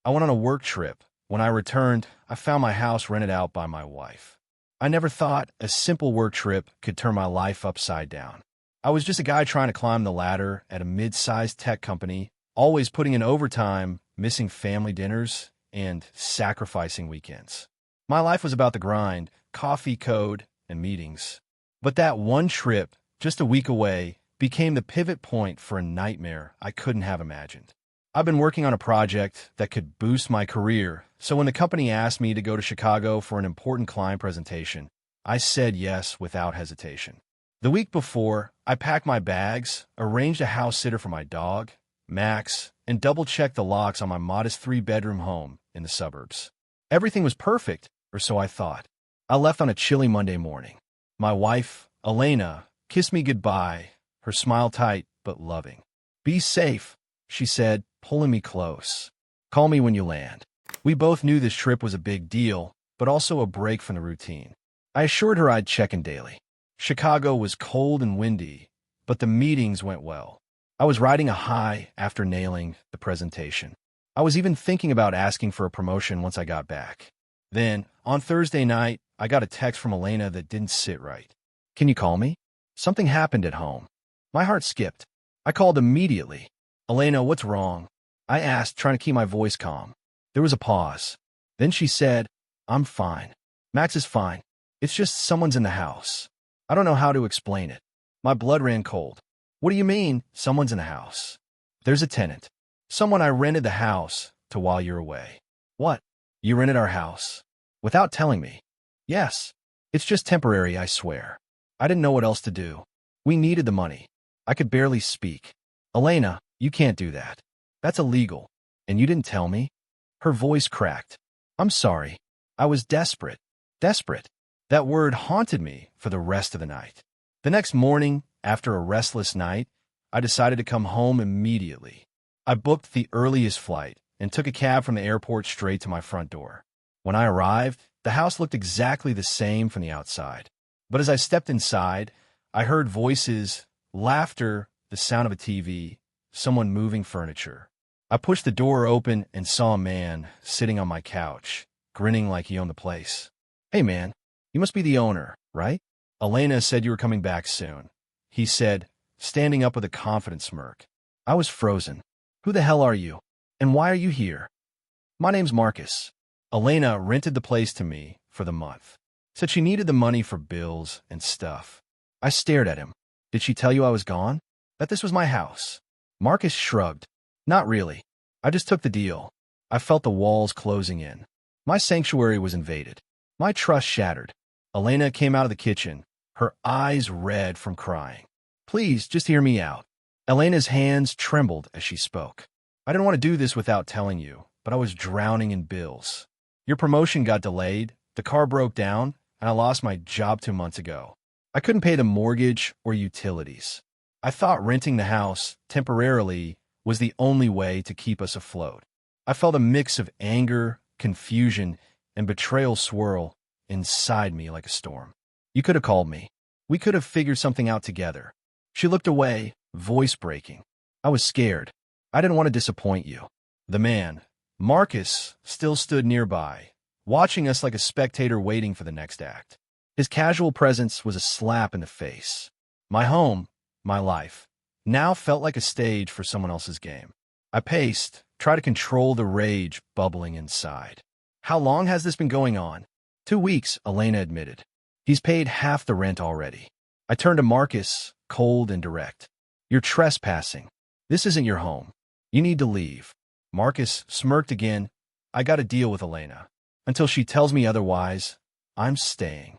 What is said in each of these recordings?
I went on a work trip. When I returned, I found my house rented out by my wife. I never thought a simple work trip could turn my life upside down. I was just a guy trying to climb the ladder at a mid-sized tech company, always putting in overtime, missing family dinners, and sacrificing weekends. My life was about the grind, coffee, code, and meetings. But that one trip, just a week away, became the pivot point for a nightmare I couldn't have imagined. I've been working on a project that could boost my career, so when the company asked me to go to Chicago for an important client presentation, I said yes without hesitation. The week before, I packed my bags, arranged a house sitter for my dog, Max, and double-checked the locks on my modest three-bedroom home in the suburbs. Everything was perfect, or so I thought. I left on a chilly Monday morning. My wife, Elena, kissed me goodbye, her smile tight but loving. "Be safe," she said, pulling me close. "Call me when you land." We both knew this trip was a big deal, but also a break from the routine. I assured her I'd check in daily. Chicago was cold and windy, but the meetings went well. I was riding a high after nailing the presentation. I was even thinking about asking for a promotion once I got back. Then, on Thursday night, I got a text from Elena that didn't sit right. "Can you call me? Something happened at home." My heart skipped. I called immediately. "Elena, what's wrong?" I asked, trying to keep my voice calm. There was a pause. Then she said, "I'm fine. Max is fine. It's just someone's in the house." I don't know how to explain it. My blood ran cold. "What do you mean, someone's in the house?" "There's a tenant. Someone I rented the house to while you're away." "What? You rented our house? Without telling me?" "Yes. It's just temporary, I swear." I didn't know what else to do. We needed the money. I could barely speak. "Elena, you can't do that. That's illegal. And you didn't tell me?" Her voice cracked. "I'm sorry. I was desperate." Desperate. That word haunted me for the rest of the night. The next morning, after a restless night, I decided to come home immediately. I booked the earliest flight and took a cab from the airport straight to my front door. When I arrived, the house looked exactly the same from the outside. But as I stepped inside, I heard voices, laughter, the sound of a TV, someone moving furniture. I pushed the door open and saw a man sitting on my couch, grinning like he owned the place. "Hey man, you must be the owner, right? Elena said you were coming back soon," he said, standing up with a confident smirk. I was frozen. "Who the hell are you? And why are you here?" "My name's Marcus. Elena rented the place to me for the month. Said she needed the money for bills and stuff." I stared at him. "Did she tell you I was gone? That this was my house?" Marcus shrugged. "Not really. I just took the deal." I felt the walls closing in. My sanctuary was invaded. My trust shattered. Elena came out of the kitchen, her eyes red from crying. "Please, just hear me out." Elena's hands trembled as she spoke. "I didn't want to do this without telling you, but I was drowning in bills. Your promotion got delayed, the car broke down, and I lost my job 2 months ago. I couldn't pay the mortgage or utilities. I thought renting the house, temporarily, was the only way to keep us afloat." I felt a mix of anger, confusion, and betrayal swirl inside me like a storm. "You could have called me. We could have figured something out together." She looked away, voice breaking. I was scared. I didn't want to disappoint you. The man, Marcus, still stood nearby, watching us like a spectator waiting for the next act. His casual presence was a slap in the face. My home, my life, now felt like a stage for someone else's game. I paced, tried to control the rage bubbling inside. "How long has this been going on?" 2 weeks, Elena admitted. "He's paid half the rent already." I turned to Marcus, cold and direct. "You're trespassing. This isn't your home. You need to leave." Marcus smirked again. "I got a deal with Elena. Until she tells me otherwise, I'm staying."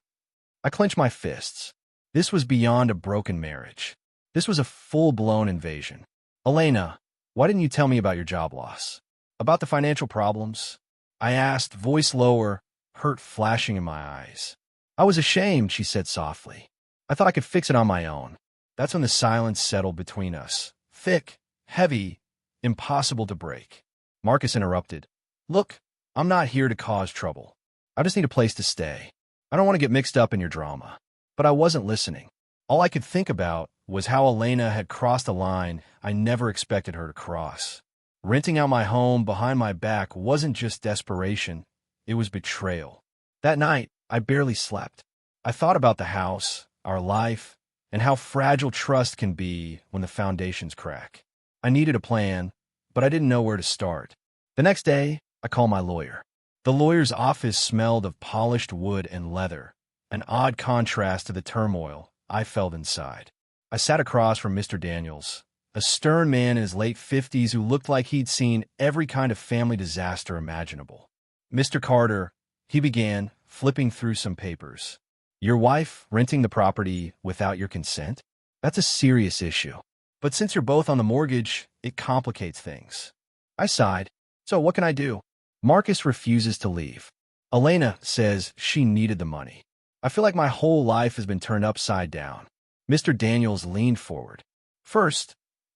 I clenched my fists. This was beyond a broken marriage. This was a full-blown invasion. "Elena, why didn't you tell me about your job loss? About the financial problems?" I asked, voice lower, hurt flashing in my eyes. "I was ashamed," she said softly. "I thought I could fix it on my own." That's when the silence settled between us. Thick, heavy, impossible to break. Marcus interrupted. "Look, I'm not here to cause trouble. I just need a place to stay. I don't want to get mixed up in your drama." But I wasn't listening. All I could think about was how Elena had crossed a line I never expected her to cross. Renting out my home behind my back wasn't just desperation, it was betrayal. That night, I barely slept. I thought about the house, our life, and how fragile trust can be when the foundations crack. I needed a plan, but I didn't know where to start. The next day, I called my lawyer. The lawyer's office smelled of polished wood and leather, an odd contrast to the turmoil I felt inside. I sat across from Mr. Daniels, a stern man in his late 50s who looked like he'd seen every kind of family disaster imaginable. Mr. Carter, he began, flipping through some papers. Your wife renting the property without your consent? That's a serious issue. But since you're both on the mortgage, it complicates things. I sighed. So what can I do? Marcus refuses to leave. Elena says she needed the money. I feel like my whole life has been turned upside down. Mr. Daniels leaned forward. First,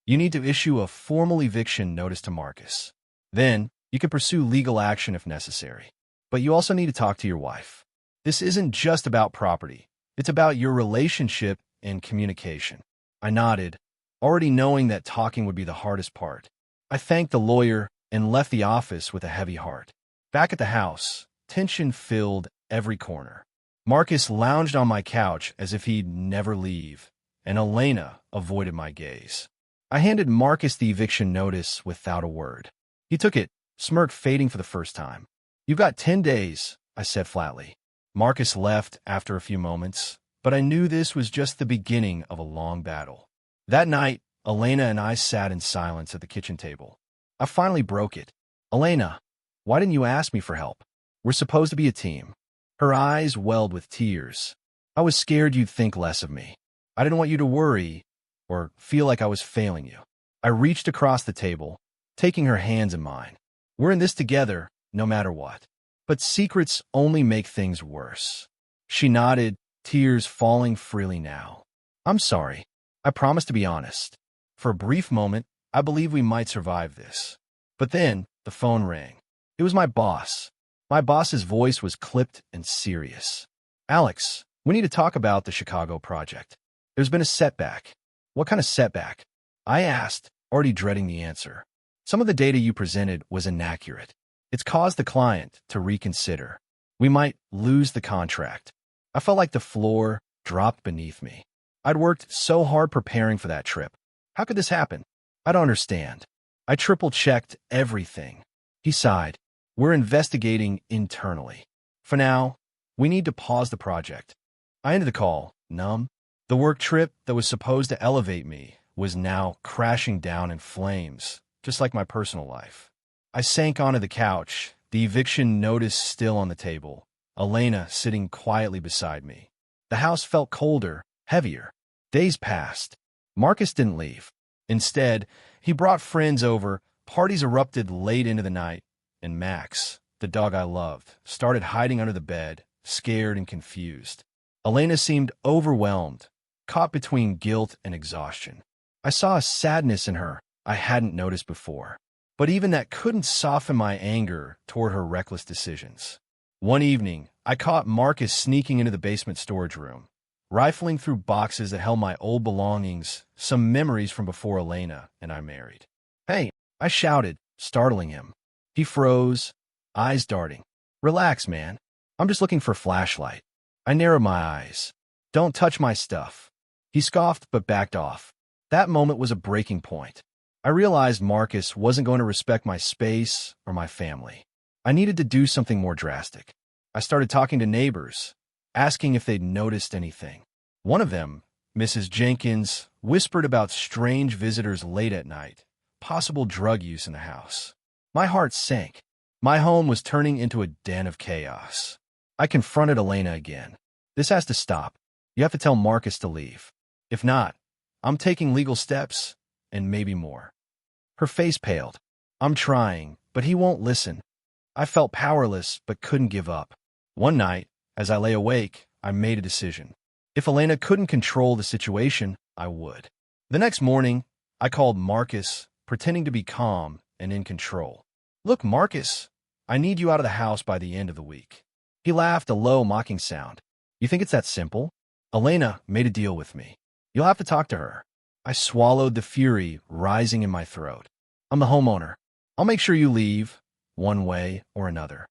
you need to issue a formal eviction notice to Marcus. Then, you can pursue legal action if necessary. But you also need to talk to your wife. This isn't just about property. It's about your relationship and communication. I nodded, already knowing that talking would be the hardest part. I thanked the lawyer and left the office with a heavy heart. Back at the house, tension filled every corner. Marcus lounged on my couch as if he'd never leave, and Elena avoided my gaze. I handed Marcus the eviction notice without a word. He took it, smirk fading for the first time. You've got 10 days, I said flatly. Marcus left after a few moments, but I knew this was just the beginning of a long battle. That night, Elena and I sat in silence at the kitchen table. I finally broke it. Elena, why didn't you ask me for help? We're supposed to be a team. Her eyes welled with tears. I was scared you'd think less of me. I didn't want you to worry or feel like I was failing you. I reached across the table, taking her hands in mine. We're in this together, no matter what. But secrets only make things worse. She nodded, tears falling freely now. I'm sorry. I promise to be honest. For a brief moment, I believed we might survive this. But then, the phone rang. It was my boss. My boss's voice was clipped and serious. Alex, we need to talk about the Chicago project. There's been a setback. What kind of setback? I asked, already dreading the answer. Some of the data you presented was inaccurate. It's caused the client to reconsider. We might lose the contract. I felt like the floor dropped beneath me. I'd worked so hard preparing for that trip. How could this happen? I don't understand. I triple-checked everything. He sighed. We're investigating internally. For now, we need to pause the project. I ended the call, numb. The work trip that was supposed to elevate me was now crashing down in flames, just like my personal life. I sank onto the couch, the eviction notice still on the table, Elena sitting quietly beside me. The house felt colder, heavier. Days passed. Marcus didn't leave. Instead, he brought friends over, parties erupted late into the night, and Max, the dog I loved, started hiding under the bed, scared and confused. Elena seemed overwhelmed, caught between guilt and exhaustion. I saw a sadness in her I hadn't noticed before, but even that couldn't soften my anger toward her reckless decisions. One evening, I caught Marcus sneaking into the basement storage room, rifling through boxes that held my old belongings, some memories from before Elena and I married. Hey, I shouted, startling him. He froze, eyes darting. Relax, man. I'm just looking for a flashlight. I narrowed my eyes. Don't touch my stuff. He scoffed but backed off. That moment was a breaking point. I realized Marcus wasn't going to respect my space or my family. I needed to do something more drastic. I started talking to neighbors, asking if they'd noticed anything. One of them, Mrs. Jenkins, whispered about strange visitors late at night, possible drug use in the house. My heart sank. My home was turning into a den of chaos. I confronted Elena again. This has to stop. You have to tell Marcus to leave. If not, I'm taking legal steps, and maybe more. Her face paled. I'm trying, but he won't listen. I felt powerless, but couldn't give up. One night, as I lay awake, I made a decision. If Elena couldn't control the situation, I would. The next morning, I called Marcus, pretending to be calm and in control. Look, Marcus, I need you out of the house by the end of the week. He laughed, a low, mocking sound. You think it's that simple? Elena made a deal with me. You'll have to talk to her. I swallowed the fury rising in my throat. I'm the homeowner. I'll make sure you leave, one way or another.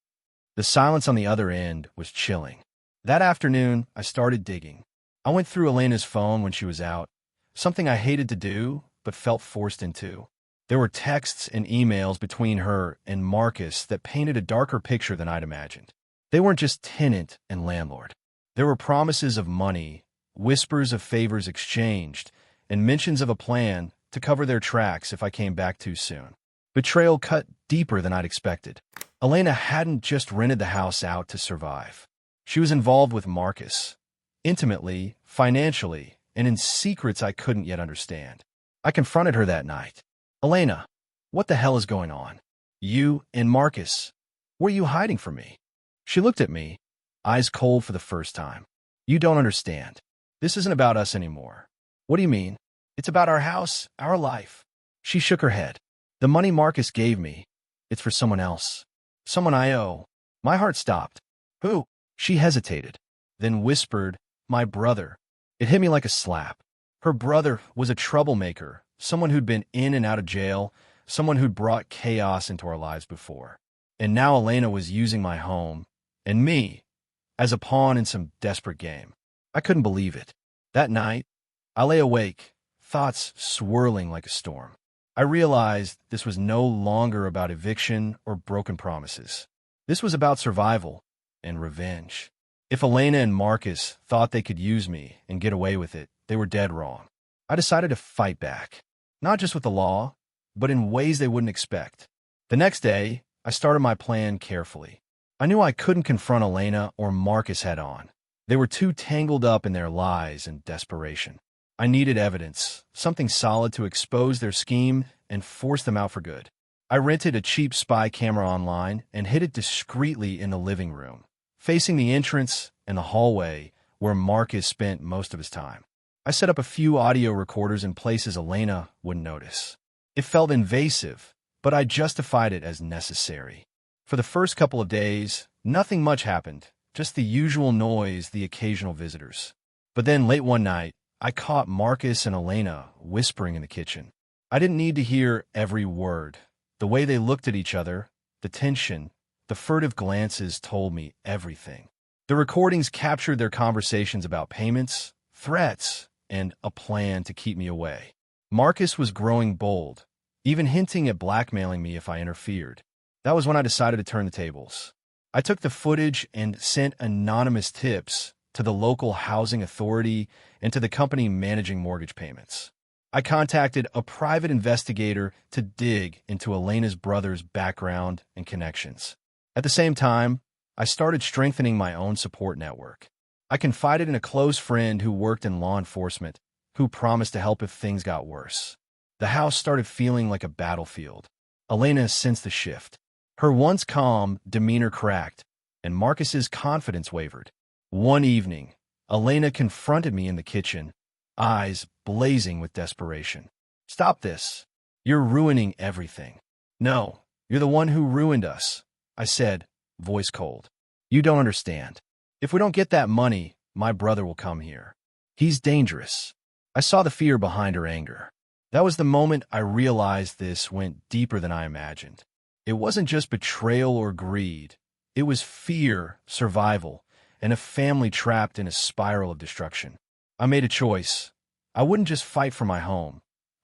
The silence on the other end was chilling. That afternoon, I started digging. I went through Elena's phone when she was out, something I hated to do, but felt forced into. There were texts and emails between her and Marcus that painted a darker picture than I'd imagined. They weren't just tenant and landlord. There were promises of money, whispers of favors exchanged, and mentions of a plan to cover their tracks if I came back too soon. Betrayal cut deeper than I'd expected. Elena hadn't just rented the house out to survive. She was involved with Marcus, intimately, financially, and in secrets I couldn't yet understand. I confronted her that night. Elena, what the hell is going on? You and Marcus, what are you hiding from me? She looked at me, eyes cold for the first time. You don't understand. This isn't about us anymore. What do you mean? It's about our house, our life. She shook her head. The money Marcus gave me, it's for someone else. Someone I owe. My heart stopped. Who? She hesitated, then whispered, my brother. It hit me like a slap. Her brother was a troublemaker, someone who'd been in and out of jail, someone who'd brought chaos into our lives before. And now Elena was using my home, and me, as a pawn in some desperate game. I couldn't believe it. That night, I lay awake, thoughts swirling like a storm. I realized this was no longer about eviction or broken promises. This was about survival and revenge. If Elena and Marcus thought they could use me and get away with it, they were dead wrong. I decided to fight back, not just with the law, but in ways they wouldn't expect. The next day, I started my plan carefully. I knew I couldn't confront Elena or Marcus head-on. They were too tangled up in their lies and desperation. I needed evidence, something solid to expose their scheme and force them out for good. I rented a cheap spy camera online and hid it discreetly in the living room, facing the entrance and the hallway where Marcus spent most of his time. I set up a few audio recorders in places Elena wouldn't notice. It felt invasive, but I justified it as necessary. For the first couple of days, nothing much happened, just the usual noise, the occasional visitors. But then late one night, I caught Marcus and Elena whispering in the kitchen. I didn't need to hear every word. The way they looked at each other, the tension, the furtive glances told me everything. The recordings captured their conversations about payments, threats, and a plan to keep me away. Marcus was growing bold, even hinting at blackmailing me if I interfered. That was when I decided to turn the tables. I took the footage and sent anonymous tips to the local housing authority and to the company managing mortgage payments. I contacted a private investigator to dig into Elena's brother's background and connections. At the same time, I started strengthening my own support network. I confided in a close friend who worked in law enforcement, who promised to help if things got worse. The house started feeling like a battlefield. Elena sensed the shift. Her once calm demeanor cracked, and Marcus's confidence wavered. One evening, Elena confronted me in the kitchen, eyes blazing with desperation. Stop this. You're ruining everything. No, you're the one who ruined us, I said, voice cold. You don't understand. If we don't get that money, my brother will come here. He's dangerous. I saw the fear behind her anger. That was the moment I realized this went deeper than I imagined. It wasn't just betrayal or greed. It was fear, survival, and a family trapped in a spiral of destruction. I made a choice. I wouldn't just fight for my home.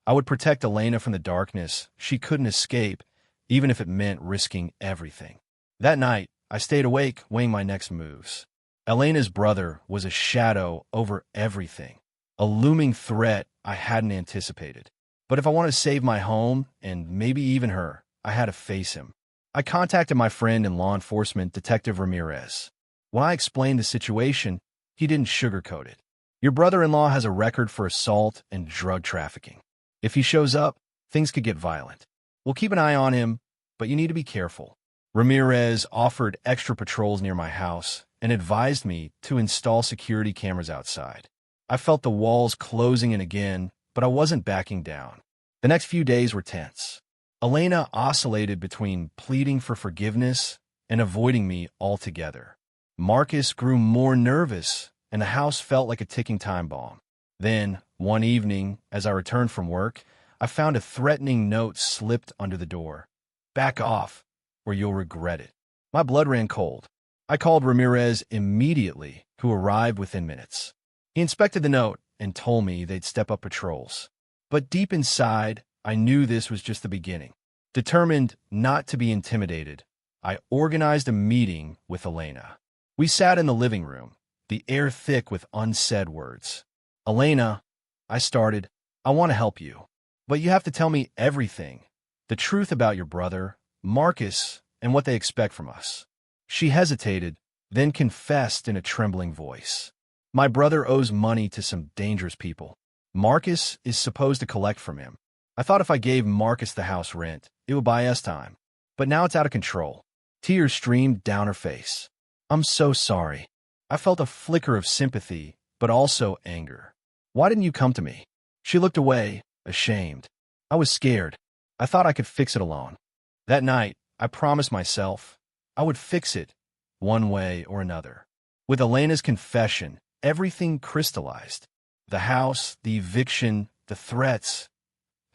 I would protect Elena from the darkness she couldn't escape, even if it meant risking everything. That night, I stayed awake, weighing my next moves. Elena's brother was a shadow over everything, a looming threat I hadn't anticipated. But if I wanted to save my home, and maybe even her, I had to face him. I contacted my friend in law enforcement, Detective Ramirez. When I explained the situation, he didn't sugarcoat it. Your brother-in-law has a record for assault and drug trafficking. If he shows up, things could get violent. We'll keep an eye on him, but you need to be careful. Ramirez offered extra patrols near my house and advised me to install security cameras outside. I felt the walls closing in again, but I wasn't backing down. The next few days were tense. Elena oscillated between pleading for forgiveness and avoiding me altogether. Marcus grew more nervous, and the house felt like a ticking time bomb. Then, one evening, as I returned from work, I found a threatening note slipped under the door. Back off, or you'll regret it. My blood ran cold. I called Ramirez immediately, who arrived within minutes. He inspected the note and told me they'd step up patrols. But deep inside, I knew this was just the beginning. Determined not to be intimidated, I organized a meeting with Elena. We sat in the living room, the air thick with unsaid words. Elena, I started, I want to help you. But you have to tell me everything. The truth about your brother, Marcus, and what they expect from us. She hesitated, then confessed in a trembling voice. My brother owes money to some dangerous people. Marcus is supposed to collect from him. I thought if I gave Marcus the house rent, it would buy us time. But now it's out of control. Tears streamed down her face. I'm so sorry. I felt a flicker of sympathy, but also anger. Why didn't you come to me? She looked away, ashamed. I was scared. I thought I could fix it alone. That night, I promised myself I would fix it, one way or another. With Elena's confession, everything crystallized. The house, the eviction, the threats.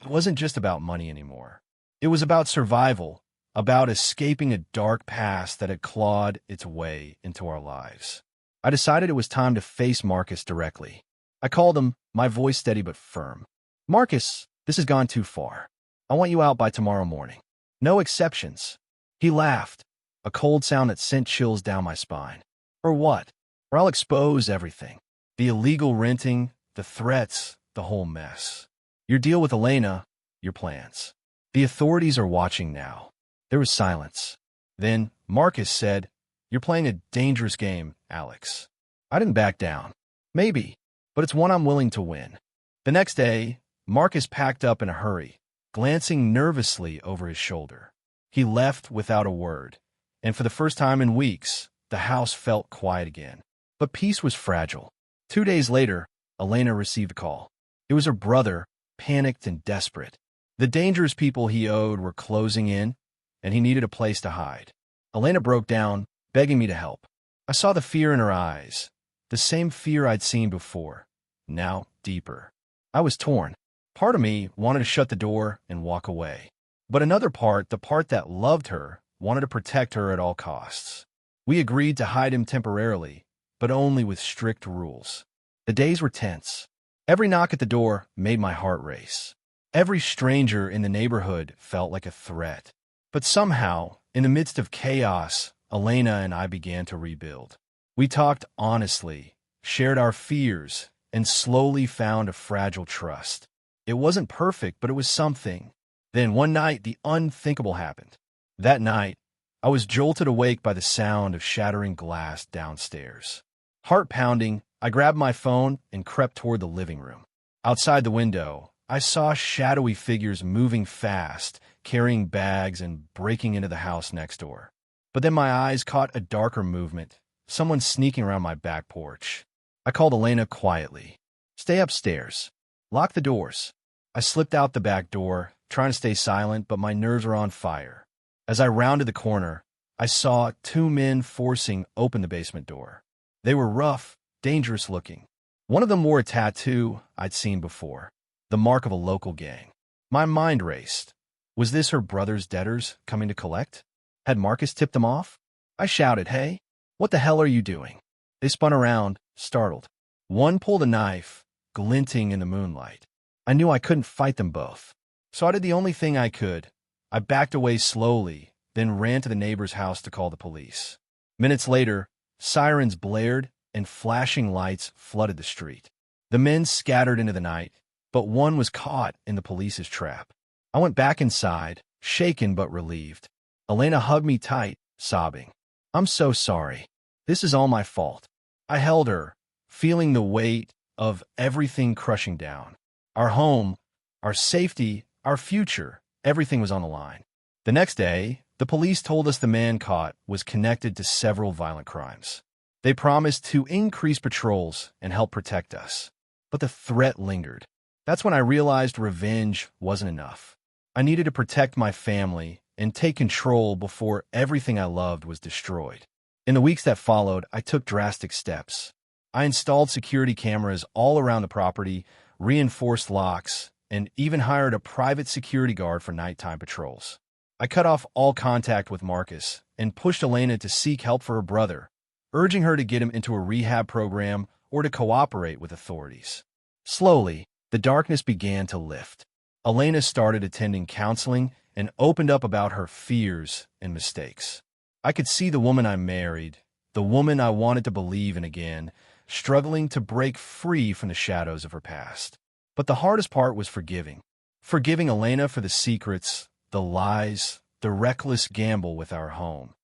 It wasn't just about money anymore. It was about survival, about escaping a dark past that had clawed its way into our lives. I decided it was time to face Marcus directly. I called him, my voice steady but firm. Marcus, this has gone too far. I want you out by tomorrow morning. No exceptions. He laughed, a cold sound that sent chills down my spine. Or what? Or I'll expose everything. The illegal renting, the threats, the whole mess. Your deal with Elena, your plans. The authorities are watching now. There was silence. Then Marcus said, You're playing a dangerous game, Alex. I didn't back down. Maybe, but it's one I'm willing to win. The next day, Marcus packed up in a hurry, glancing nervously over his shoulder. He left without a word, and for the first time in weeks, the house felt quiet again. But peace was fragile. 2 days later, Elena received a call. It was her brother, panicked and desperate. The dangerous people he owed were closing in, and he needed a place to hide. Elena broke down, begging me to help. I saw the fear in her eyes, the same fear I'd seen before, now deeper. I was torn. Part of me wanted to shut the door and walk away. But another part, the part that loved her, wanted to protect her at all costs. We agreed to hide him temporarily, but only with strict rules. The days were tense. Every knock at the door made my heart race. Every stranger in the neighborhood felt like a threat. But somehow, in the midst of chaos, Elena and I began to rebuild. We talked honestly, shared our fears, and slowly found a fragile trust. It wasn't perfect, but it was something. Then one night, the unthinkable happened. That night, I was jolted awake by the sound of shattering glass downstairs. Heart pounding, I grabbed my phone and crept toward the living room. Outside the window, I saw shadowy figures moving fast, carrying bags and breaking into the house next door. But then my eyes caught a darker movement, someone sneaking around my back porch. I called Elena quietly. Stay upstairs. Lock the doors. I slipped out the back door, trying to stay silent, but my nerves were on fire. As I rounded the corner, I saw 2 men forcing open the basement door. They were rough, dangerous looking. One of them wore a tattoo I'd seen before, the mark of a local gang. My mind raced. Was this her brother's debtors coming to collect? Had Marcus tipped them off? I shouted, Hey, what the hell are you doing? They spun around, startled. One pulled a knife, glinting in the moonlight. I knew I couldn't fight them both. So I did the only thing I could. I backed away slowly, then ran to the neighbor's house to call the police. Minutes later, sirens blared and flashing lights flooded the street. The men scattered into the night, but one was caught in the police's trap. I went back inside, shaken but relieved. Elena hugged me tight, sobbing. I'm so sorry. This is all my fault. I held her, feeling the weight of everything crushing down. Our home, our safety, our future, everything was on the line. The next day, the police told us the man caught was connected to several violent crimes. They promised to increase patrols and help protect us. But the threat lingered. That's when I realized revenge wasn't enough. I needed to protect my family and take control before everything I loved was destroyed. In the weeks that followed, I took drastic steps. I installed security cameras all around the property, reinforced locks, and even hired a private security guard for nighttime patrols. I cut off all contact with Marcus and pushed Elena to seek help for her brother, urging her to get him into a rehab program or to cooperate with authorities. Slowly, the darkness began to lift. Elena started attending counseling and opened up about her fears and mistakes. I could see the woman I married, the woman I wanted to believe in again, struggling to break free from the shadows of her past. But the hardest part was forgiving. Forgiving Elena for the secrets, the lies, the reckless gamble with our home.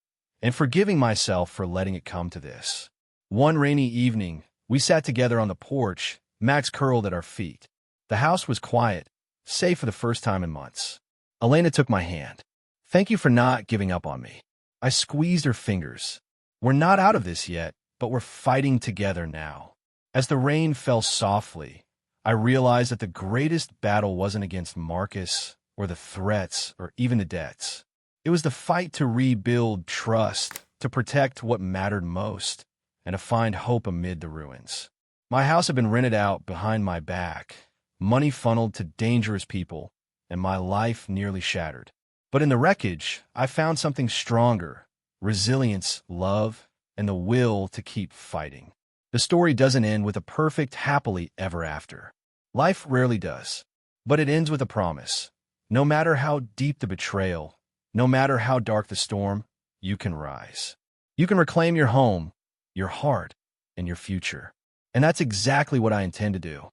And forgiving myself for letting it come to this. One rainy evening, we sat together on the porch, Max curled at our feet. The house was quiet, safe for the first time in months. Elena took my hand. "Thank you for not giving up on me." I squeezed her fingers. "We're not out of this yet, but we're fighting together now." As the rain fell softly, I realized that the greatest battle wasn't against Marcus or the threats or even the debts. It was the fight to rebuild trust, to protect what mattered most, and to find hope amid the ruins. My house had been rented out behind my back, money funneled to dangerous people, and my life nearly shattered. But in the wreckage, I found something stronger: resilience, love, and the will to keep fighting. The story doesn't end with a perfect happily ever after. Life rarely does, but it ends with a promise. No matter how deep the betrayal, no matter how dark the storm, you can rise. You can reclaim your home, your heart, and your future. And that's exactly what I intend to do.